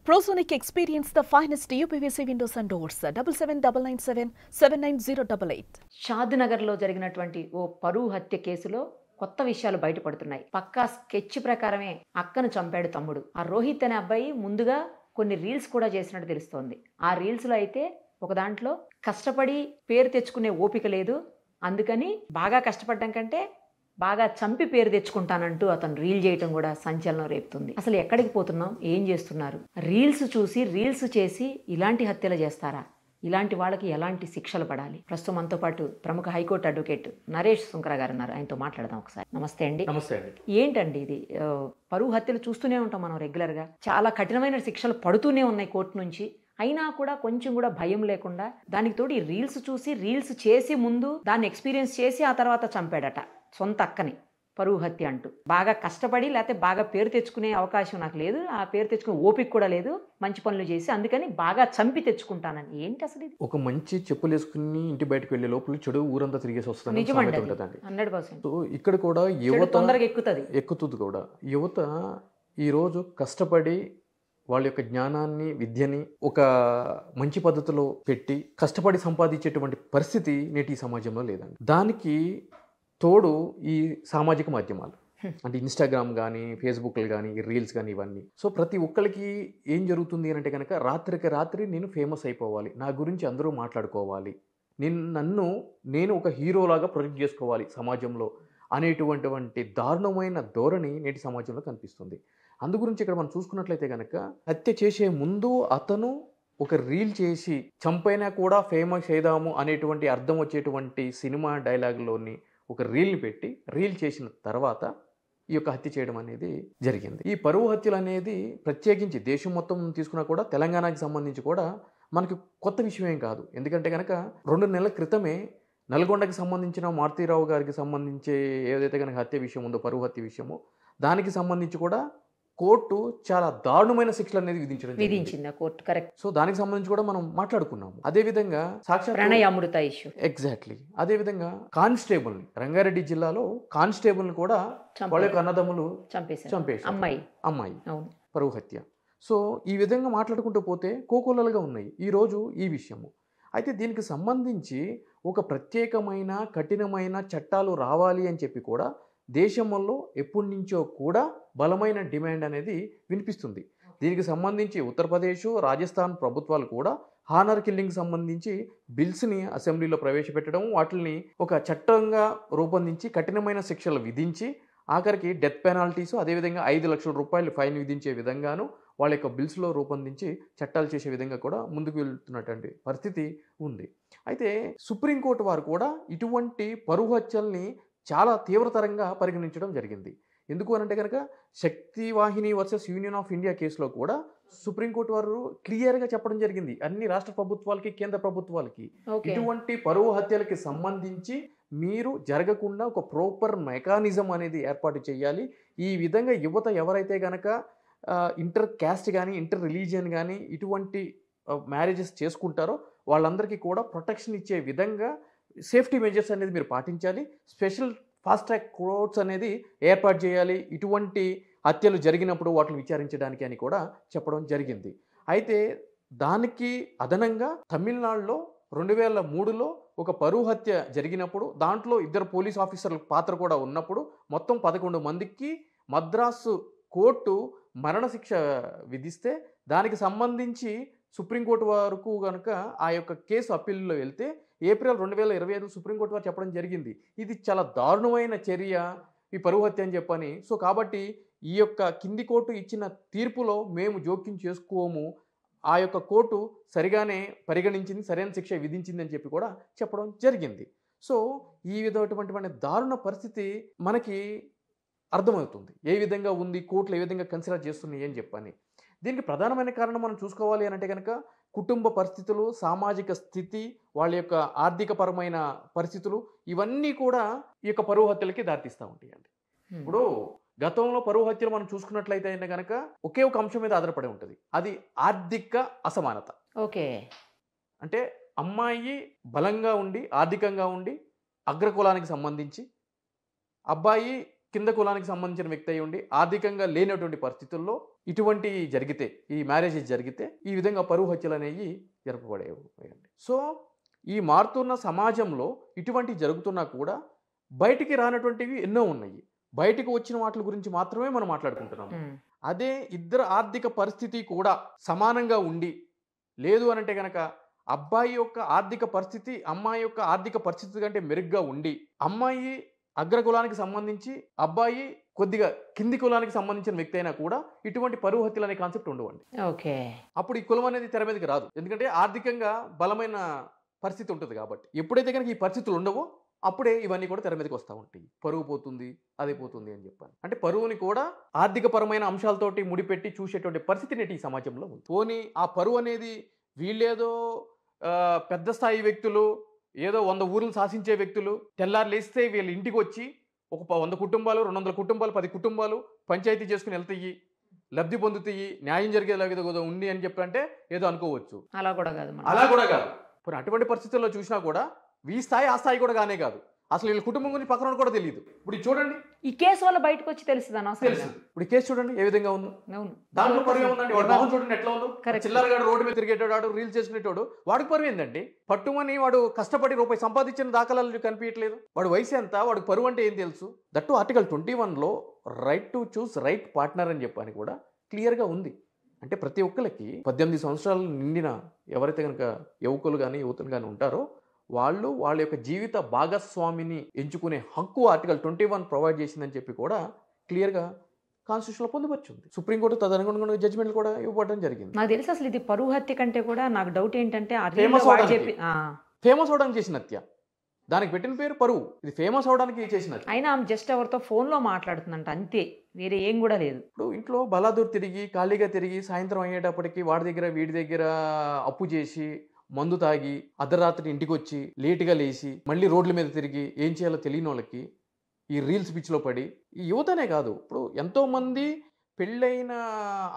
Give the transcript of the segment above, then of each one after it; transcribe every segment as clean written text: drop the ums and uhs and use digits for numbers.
Prosonic experience the finest UPVC windows and doors. 7799779088. షాద్నగర్లో జరిగినటువంటి ఓ పరువు హత్య కేసులో కొత్త విషయాలు బయటపడుతున్నాయి. పక్కా స్కెచ్ ప్రకారమే అక్కను చంపాడు తమ్ముడు. ఆ రోహిత్ అనే అబ్బాయి ముందుగా కొన్ని రీల్స్ కూడా చేసినట్టు తెలుస్తోంది. ఆ రీల్స్లో అయితే ఒక దాంట్లో కష్టపడి పేరు తెచ్చుకునే ఓపిక లేదు, అందుకని బాగా కష్టపడడం కంటే బాగా చంపి పేరు తెచ్చుకుంటానంటూ అతను రీల్ చేయటం కూడా సంచలనం రేపుతుంది. అసలు ఎక్కడికి పోతున్నాం, ఏం చేస్తున్నారు? రీల్స్ చూసి రీల్స్ చేసి ఇలాంటి హత్యలు చేస్తారా? ఇలాంటి వాళ్ళకి ఎలాంటి శిక్షలు పడాలి? ప్రస్తుతం మనతో పాటు ప్రముఖ హైకోర్టు అడ్వకేట్ నరేష్ సుంకర గారు ఉన్నారు. ఆయనతో మాట్లాడదాం ఒకసారి. నమస్తే అండి. నమస్తే అండి. ఏంటండి ఇది? పరువు హత్యలు చూస్తూనే ఉంటాం మనం రెగ్యులర్గా. చాలా కఠినమైన శిక్షలు పడుతూనే ఉన్నాయి కోర్టు నుంచి. అయినా కూడా కొంచెం కూడా భయం లేకుండా, దానికి తోడు ఈ రీల్స్ చూసి రీల్స్ చేసి ముందు దాన్ని ఎక్స్పీరియన్స్ చేసి ఆ తర్వాత చంపాడట సొంత అక్కని. పరువు హత్య అంటూ బాగా కష్టపడి, లేకపోతే బాగా పేరు తెచ్చుకునే అవకాశం నాకు లేదు, ఆ పేరు తెచ్చుకునే ఓపిక కూడా లేదు, మంచి పనులు చేసి అందుకని బాగా చంపి తెచ్చుకుంటానని. ఏంటి అసలు ఇది? ఒక మంచి చెప్పులు వేసుకుని ఇంటి బయటకు వెళ్ళే లోపల చెడు ఊరంతా తిరిగేసి వస్తుంది. నిజమండి, 100%. సో ఇక్కడ కూడా యువత తొందరగా ఎక్కుతుంది కూడా. యువత ఈరోజు కష్టపడి వాళ్ళ యొక్క జ్ఞానాన్ని, విద్యని ఒక మంచి పద్ధతిలో పెట్టి కష్టపడి సంపాదించేటువంటి పరిస్థితి నేటి సమాజంలో లేదండి. దానికి తోడు ఈ సామాజిక మాధ్యమాలు, అంటే ఇన్స్టాగ్రామ్ కానీ, ఫేస్బుక్లు కానీ, రీల్స్ కానీ, ఇవన్నీ. సో ప్రతి ఒక్కరికి ఏం జరుగుతుంది అంటే కనుక, రాత్రికి రాత్రి నేను ఫేమస్ అయిపోవాలి, నా గురించి అందరూ మాట్లాడుకోవాలి, నేను ఒక హీరోలాగా ప్రొజెక్ట్ చేసుకోవాలి సమాజంలో అనేటువంటి దారుణమైన ధోరణి నేటి సమాజంలో కనిపిస్తుంది. అందు గురించి ఇక్కడ మనం చూసుకున్నట్లయితే కనుక, హత్య చేసే ముందు అతను ఒక రీల్ చేసి చంపైనా కూడా ఫేమస్ అయిదాము అనేటువంటి అర్థం వచ్చేటువంటి సినిమా డైలాగులోని ఒక రీల్ని పెట్టి రీల్ చేసిన తర్వాత ఈ యొక్క హత్య చేయడం అనేది జరిగింది. ఈ పరువు హత్యలు అనేది ప్రత్యేకించి దేశం మొత్తం తీసుకున్నా కూడా, తెలంగాణకి సంబంధించి కూడా మనకి కొత్త విషయం ఏం కాదు. ఎందుకంటే కనుక 2 నెలల క్రితమే నల్గొండకి సంబంధించిన మారుతీరావు గారికి సంబంధించి ఏదైతే కనుక హత్య విషయం ఉందో, పరువు హత్య విషయమో, దానికి సంబంధించి కూడా కోర్టు చాలా దారుణమైన శిక్షలు అనేది విధించింది కోర్టు. కరెక్ట్. సో దానికి సంబంధించి కూడా మనం మాట్లాడుకున్నాము. అదేవిధంగా సాక్షాత్ ప్రణయామృత ఇష్యూ, ఎగ్జాక్ట్లీ అదేవిధంగా కానిస్టేబుల్, రంగారెడ్డి జిల్లాలో కానిస్టేబుల్ కూడా వాళ్ళ యొక్క అన్నదమ్ములు చంపేశారు. అమ్మాయి పరువు హత్య. సో ఈ విధంగా మాట్లాడుకుంటూ పోతే కోకొల్లలుగా ఉన్నాయి ఈరోజు ఈ విషయము. అయితే దీనికి సంబంధించి ఒక ప్రత్యేకమైన కఠినమైన చట్టాలు రావాలి అని చెప్పి కూడా దేశంలో ఎప్పటి నుంచో కూడా బలమైన డిమాండ్ అనేది వినిపిస్తుంది. దీనికి సంబంధించి ఉత్తరప్రదేశ్, రాజస్థాన్ ప్రభుత్వాలు కూడా హానర్ కిల్లింగ్ సంబంధించి బిల్స్ని అసెంబ్లీలో ప్రవేశపెట్టడం, వాటిని ఒక చట్టంగా రూపొందించి కఠినమైన శిక్షలు విధించి ఆఖరికి డెత్ పెనాల్టీస్, అదేవిధంగా 5 లక్షల రూపాయలు ఫైన్ విధించే విధంగాను వాళ్ళ యొక్క బిల్స్లో రూపొందించి చట్టాలు చేసే విధంగా కూడా ముందుకు వెళ్తున్నటువంటి పరిస్థితి ఉంది. అయితే సుప్రీంకోర్టు వారు కూడా ఇటువంటి పరువు హత్యల్ని చాలా తీవ్రతరంగా పరిగణించడం జరిగింది. ఎందుకు అనంటే కనుక, శక్తి వాహిని వర్సెస్ యూనియన్ ఆఫ్ ఇండియా కేసులో కూడా సుప్రీంకోర్టు వారు క్లియర్గా చెప్పడం జరిగింది అన్ని రాష్ట్ర ప్రభుత్వాలకి, కేంద్ర ప్రభుత్వాలకి, ఇటువంటి పరువు హత్యలకి సంబంధించి మీరు జరగకుండా ఒక ప్రాపర్ మెకానిజం అనేది ఏర్పాటు చేయాలి. ఈ విధంగా యువత ఎవరైతే కనుక ఇంటర్ క్యాస్ట్ కానీ, ఇంటర్ రిలీజియన్ కానీ ఇటువంటి మ్యారేజెస్ చేసుకుంటారో వాళ్ళందరికీ కూడా ప్రొటెక్షన్ ఇచ్చే విధంగా సేఫ్టీ మెజర్స్ అనేది మీరు పాటించాలి. స్పెషల్ ఫాస్ట్ ట్రాక్ కోర్ట్స్ అనేది ఏర్పాటు చేయాలి ఇటువంటి హత్యలు జరిగినప్పుడు వాటిని విచారించడానికి అని కూడా చెప్పడం జరిగింది. అయితే దానికి అదనంగా తమిళనాడులో 2003లో ఒక పరువు హత్య జరిగినప్పుడు దాంట్లో 2 పోలీస్ ఆఫీసర్ల పాత్ర కూడా ఉన్నప్పుడు మొత్తం 11 మందికి మద్రాసు కోర్టు మరణశిక్ష విధిస్తే, దానికి సంబంధించి సుప్రీంకోర్టు వరకు కనుక ఆ యొక్క కేసు అప్పీల్లో వెళ్తే ఏప్రిల్ 2025 సుప్రీంకోర్టు వారు చెప్పడం జరిగింది ఇది చాలా దారుణమైన చర్య ఈ పరువు హత్య అని చెప్పని. సో కాబట్టి ఈ యొక్క కింది కోర్టు ఇచ్చిన తీర్పులో మేము జోక్యం చేసుకోము, ఆ యొక్క కోర్టు సరిగానే పరిగణించింది, సరైన శిక్ష విధించింది అని చెప్పి కూడా చెప్పడం జరిగింది. సో ఈ విధమైనటువంటి దారుణ పరిస్థితి మనకి అర్థమవుతుంది ఏ విధంగా ఉంది, కోర్టులు ఏ విధంగా కన్సిడర్ చేస్తున్నాయి అని చెప్పని. దీనికి ప్రధానమైన కారణం మనం చూసుకోవాలి అని అంటే కనుక, కుటుంబ పరిస్థితులు, సామాజిక స్థితి, వాళ్ళ యొక్క ఆర్థికపరమైన పరిస్థితులు, ఇవన్నీ కూడా ఈ యొక్క పరువు హత్యలకి దారితీస్తూ ఉంటాయండి. ఇప్పుడు గతంలో పరువు హత్యలు మనం చూసుకున్నట్లయితే కనుక ఒకే ఒక అంశం మీద ఆధారపడి ఉంటుంది, అది ఆర్థిక అసమానత. ఓకే. అంటే అమ్మాయి బలంగా ఉండి, ఆర్థికంగా ఉండి, అగ్రకులానికి సంబంధించి, అబ్బాయి కింద కులానికి సంబంధించిన వ్యక్తి అయి ఉండి ఆర్థికంగా లేనటువంటి పరిస్థితుల్లో ఇటువంటి జరిగితే, ఈ మ్యారేజెస్ జరిగితే ఈ విధంగా పరువు హత్యలు అనేవి జరపబడేయండి. సో ఈ మారుతున్న సమాజంలో ఇటువంటి జరుగుతున్నా కూడా బయటికి రానటువంటివి ఎన్నో ఉన్నాయి. బయటకు వచ్చిన వాటి గురించి మాత్రమే మనం మాట్లాడుకుంటున్నాం. అదే ఇద్దరు ఆర్థిక పరిస్థితి కూడా సమానంగా ఉండి, లేదు అనంటే కనుక అబ్బాయి యొక్క ఆర్థిక పరిస్థితి అమ్మాయి యొక్క ఆర్థిక పరిస్థితి కంటే మెరుగ్గా ఉండి, అమ్మాయి అగ్రకులానికి సంబంధించి అబ్బాయి కొద్దిగా కింది కులానికి సంబంధించిన వ్యక్తి అయినా కూడా ఇటువంటి పరువు హత్యలు అనే కాన్సెప్ట్ ఉండవండి. ఓకే, అప్పుడు ఈ కులం అనేది తెర మీదకి రాదు. ఎందుకంటే ఆర్థికంగా బలమైన పరిస్థితి ఉంటుంది కాబట్టి. ఎప్పుడైతే కనుక ఈ పరిస్థితులు ఉండవో అప్పుడే ఇవన్నీ కూడా తెర మీదకి వస్తూ ఉంటాయి. పరువు పోతుంది, అదే పోతుంది అని చెప్పాను. అంటే పరువుని కూడా ఆర్థిక పరమైన అంశాలతోటి ముడిపెట్టి చూసేటువంటి పరిస్థితి నేటి ఈ సమాజంలో ఉంది. పోనీ ఆ పరువు అనేది వీళ్ళేదో పెద్ద స్థాయి వ్యక్తులు, ఏదో 100 ఊర్లు శాసించే వ్యక్తులు, తెల్లారు లేస్తే వీళ్ళ ఇంటికి వచ్చి ఒక 100 కుటుంబాలు, 200 కుటుంబాలు, 10 కుటుంబాలు పంచాయతీ చేసుకుని వెళ్తాయి, లబ్ధి పొందుతాయి, న్యాయం జరిగేలాగా ఉంది అని చెప్పంటే ఏదో అనుకోవచ్చు. అలా కూడా కాదు. మరి అటువంటి పరిస్థితుల్లో చూసినా కూడా ఈ స్థాయి ఆ స్థాయి కూడా కానే కాదు. అసలు వీళ్ళ కుటుంబం గురించి పక్కన కూడా తెలియదు. ఇప్పుడు చూడండి, ఈ కేసు వల్ల బయటకు వచ్చి తెలుస్తుంది. ఇప్పుడు ఈ కేసు చూడండి ఏ విధంగా ఉందో. దాంట్లో పరువు ఉందండి. వాడు మొహం చూడండి ఎట్లా ఉందో. చిల్లరగాడు రోడ్డు మీద తిరిగేటాడు, రీల్స్ చేసుకునేటోడు, వాడికి పరువు ఏందండి? పట్టుమని వాడు కష్టపడి రూపాయి సంపాదించిన దాఖలాలు కనిపించట్లేదు. వాడు వయసు ఎంత, వాడికి పరువు అంటే ఏం తెలుసు? దట్టు ఆర్టికల్ 21లో right to choose right partner అని చెప్పని కూడా క్లియర్గా ఉంది. అంటే ప్రతి ఒక్కరికి 18 సంవత్సరాలు నిండిన ఎవరైతే కనుక యువకులు కానీ యువతులు కానీ ఉంటారో వాళ్ళు వాళ్ళ యొక్క జీవిత భాగస్వామిని ఎంచుకునే హక్కు ఆర్టికల్ 21 ప్రొవైడ్ చేసిందని చెప్పి కూడా క్లియర్గా కాన్స్టిట్యూషన్లో పొందుపరిచింది. సుప్రీంకోర్టు తదనుగుణంగా జడ్జిమెంట్లు కూడా ఇవ్వడం జరిగింది. నాకు తెలుసు అసలు ఇది పరువు హత్య కంటే కూడా నాకు డౌట్ ఏంటంటే ఫేమస్ అవడానికి చేసిన హత్య, దానికి పెట్టిన పేరు పరువు. ఇది ఫేమస్ అవడానికి చేసిన హత్య. అయినా ఆమె జస్ట్ ఎవరితో ఫోన్లో మాట్లాడుతుందంట, అంతే, వేరే ఏం కూడా లేదు. ఇప్పుడు ఇంట్లో బలాదూర్ తిరిగి ఖాళీగా తిరిగి సాయంత్రం అయ్యేటప్పటికి వాడి దగ్గర వీడి దగ్గర అప్పు చేసి మందు తాగి అర్ధరాత్రి ఇంటికి వచ్చి లేటుగా లేచి మళ్ళీ రోడ్ల మీద తిరిగి ఏం చేయాలో తెలియని వాళ్ళకి ఈ రీల్స్ పిచ్చిలో పడి, ఈ యువతనే కాదు ఇప్పుడు ఎంతోమంది పెళ్ళైన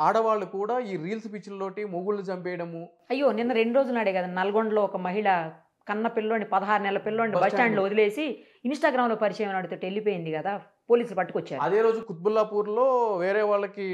ఆడవాళ్ళు కూడా ఈ రీల్స్ పిచ్చిలోటి మొగుళ్ళు చంపేయడము. అయ్యో, నిన్న 2 రోజులు నాడే కదా నల్గొండలో ఒక మహిళ కన్న పిల్లోని 16 నెలల పిల్లోని బస్ స్టాండ్లో వదిలేసి ఇన్స్టాగ్రామ్లో పరిచయం అడిగితే వెళ్ళిపోయింది కదా, పోలీసులు పట్టుకొచ్చారు. అదే రోజు కుత్బుల్లాపూర్లో వేరే వాళ్ళకి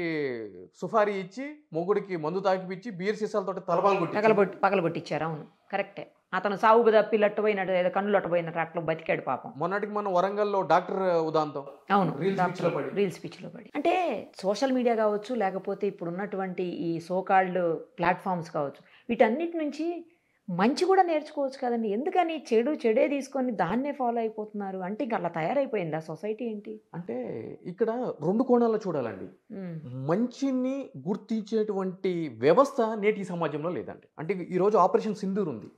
సుఫారీ ఇచ్చి మొగుడికి మందు తాగిపిచ్చి బీర్ సీసాలతో పగలగొట్టించారు. అవును, కరెక్టే. అతను సాగు తప్పి లట్టుపోయినట్టు, ఏదో కన్ను లట్టుపోయినట్టు అట్లా బతికాడు పాపం. మొన్నటికి మనం వరంగల్లో డాక్టర్ ఉదాంతం. అవును, రీల్స్ పిచ్చిలో పడి. అంటే సోషల్ మీడియా కావచ్చు, లేకపోతే ఇప్పుడు ఉన్నటువంటి ఈ సోకాల్డ్ ప్లాట్ఫామ్స్ కావచ్చు, వీటన్నిటి నుంచి మంచి కూడా నేర్చుకోవచ్చు కదండి. ఎందుకని చెడే తీసుకొని దాన్నే ఫాలో అయిపోతున్నారు? అంటే ఇంకా అలా తయారైపోయిందా సొసైటీ ఏంటి? అంటే ఇక్కడ 2 కోణాల్లో చూడాలండి. మంచిని గుర్తించేటువంటి వ్యవస్థ నేటి సమాజంలో లేదండి. అంటే ఈరోజు ఆపరేషన్ సింధూర్ ఉంది,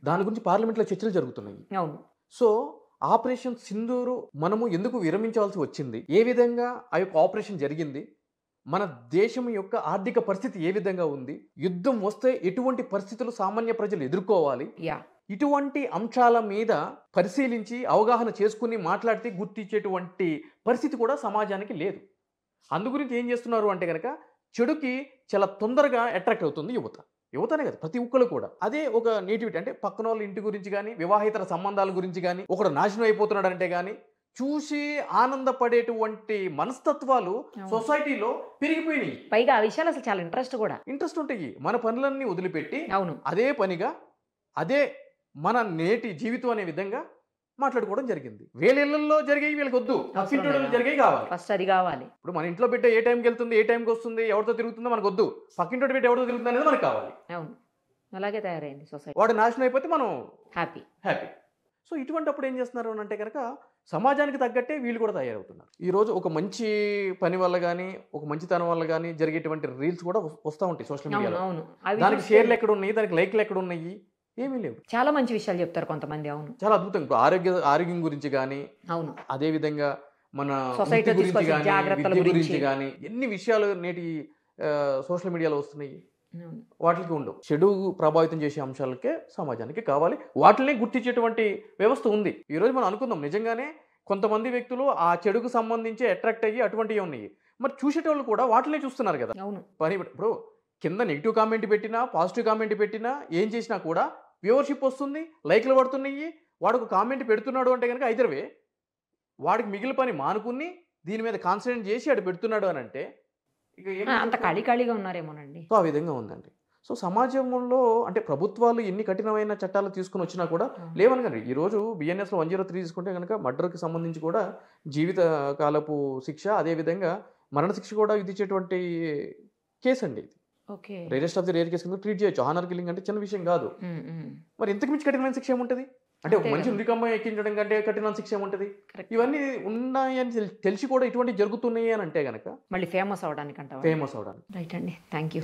దాని గురించి పార్లమెంట్లో చర్చలు జరుగుతున్నాయి. అవును. సో ఆపరేషన్ సింధూరు మనము ఎందుకు విరమించాల్సి వచ్చింది, ఏ విధంగా ఆ యొక్క ఆపరేషన్ జరిగింది, మన దేశం యొక్క ఆర్థిక పరిస్థితి ఏ విధంగా ఉంది, యుద్ధం వస్తే ఎటువంటి పరిస్థితులు సామాన్య ప్రజలు ఎదుర్కోవాలి, ఇటువంటి అంశాల మీద పరిశీలించి అవగాహన చేసుకుని మాట్లాడితే గుర్తించేటువంటి పరిస్థితి కూడా సమాజానికి లేదు. అందు గురించి ఏం చేస్తున్నారు అంటే కనుక చెడుకి చాలా తొందరగా అట్రాక్ట్ అవుతుంది యువతనే కదా, ప్రతి ఒక్కరు కూడా. అదే ఒక నేటివిటీ, అంటే పక్కన వాళ్ళ ఇంటి గురించి కానీ వివాహేతర సంబంధాల గురించి కానీ ఒకడు నాశనం అయిపోతున్నాడు అంటే కానీ చూసి ఆనందపడేటువంటి మనస్తత్వాలు సొసైటీలో పెరిగిపోయినాయి. పైగా ఆ విషయాలు అసలు చాలా ఇంట్రెస్ట్ ఉంటాయి. మన పనులన్నీ వదిలిపెట్టి అదే పనిగా అదే మన నేటి జీవితం అనే విధంగా మాట్లాడుకోవడం జరిగింది. వీళ్ళల్లో జరిగాయి వీళ్ళకి వద్దు, పక్కింటి జరిగాయి కావాలి, ఫస్ట్ అది కావాలి. ఇప్పుడు మన ఇంట్లో బిడ్డ ఏ టైంకి వెళ్తుంది, ఏ టైంకి వస్తుంది, ఎవరితో తిరుగుతుందో మనకు వద్దు, పక్కింటి బిడ్డ ఎవరితో తిరుగుతుంది అనేది మనకు కావాలి. అవును, అలాగే తయారైంది సొసైటీ. వాడు నాశనం అయిపోతే మనం హ్యాపీ. సో ఇటువంటి అప్పుడు ఏం చేస్తున్నారు అంటే కనుక సమాజానికి తగ్గట్టే వీళ్ళు కూడా తయారవుతున్నారు. ఈరోజు ఒక మంచి పని వల్ల కానీ ఒక మంచితనం వల్ల కానీ జరిగేటువంటి రీల్స్ కూడా వస్తూ ఉంటాయి సోషల్ మీడియాలో. దానికి షేర్లు ఎక్కడ ఉన్నాయి, దానికి లైక్లు ఎక్కడ ఉన్నాయి, ఏమీ లేవు. చాలా మంచి విషయాలు చెప్తారు కొంతమంది. అవును, చాలా అద్భుతం. ఆరోగ్యం గురించి కానీ, అవును, అదే విధంగా మన సొసైటీ గురించి కానీ ఎన్ని విషయాలు నేటి సోషల్ మీడియాలో వస్తున్నాయి. వాటికి ఉండవు. చెడు ప్రభావితం చేసే అంశాలకే సమాజానికి కావాలి, వాటిని గుర్తించేటువంటి వ్యవస్థ ఉంది. ఈరోజు మనం అనుకుందాం నిజంగానే కొంతమంది వ్యక్తులు ఆ చెడుకు సంబంధించి అట్రాక్ట్ అయ్యి అటువంటివి ఉన్నాయి. మరి చూసేటోళ్ళు కూడా వాటినే చూస్తున్నారు కదా. అవును, ఇప్పుడు కింద నెగిటివ్ కామెంట్ పెట్టినా పాజిటివ్ కామెంట్ పెట్టినా ఏం చేసినా కూడా వ్యూవర్షిప్ వస్తుంది, లైక్లు పడుతున్నాయి. వాడు ఒక కామెంట్ పెడుతున్నాడు అంటే కనుక ఐదర్వే వాడికి మిగిలిన పని మానుకుని దీని మీద కాన్సన్ట్రేట్ చేసి అటు పెడుతున్నాడు అని అంటే అంత ఖాళీగా ఉన్నారేమోనండి. సో ఆ విధంగా ఉందండి. సో సమాజంలో అంటే ప్రభుత్వాలు ఎన్ని కఠినమైన చట్టాలు తీసుకుని వచ్చినా కూడా లేవనకండి. ఈరోజు బిఎన్ఎస్లో 103 తీసుకుంటే కనుక మర్డర్కి సంబంధించి కూడా జీవిత కాలపు శిక్ష, అదేవిధంగా మరణశిక్ష కూడా విధించేటువంటి కేసు అండి ఇది. Okay. Rarest of the rare case కింద ట్రీట్ చేయొచ్చు. హానర్ కిల్లింగ్ అంటే చిన్న విషయం కాదు. మరి ఇంతకు మించి కఠినమైన శిక్ష ఏముంటుంది? అంటే ఒక మనిషి ఉరికమ్మ ఎక్కించడం కంటే కఠిన శిక్ష ఏముంటుంది? ఇవన్నీ ఉన్నాయని తెలిసి కూడా ఇటువంటి జరుగుతున్నాయి అని అంటే గనక మళ్ళీ ఫేమస్ అవడానికి రైట్ అండి. Thank you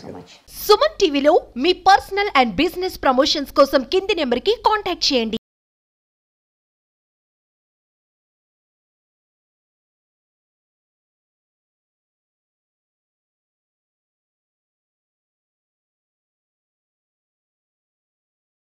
so much. Suman టీవీలో మీ పర్సనల్ అండ్ బిజినెస్ ప్రమోషన్స్ కోసం కింది నెంబర్కి కాంటాక్ట్ చేయండి.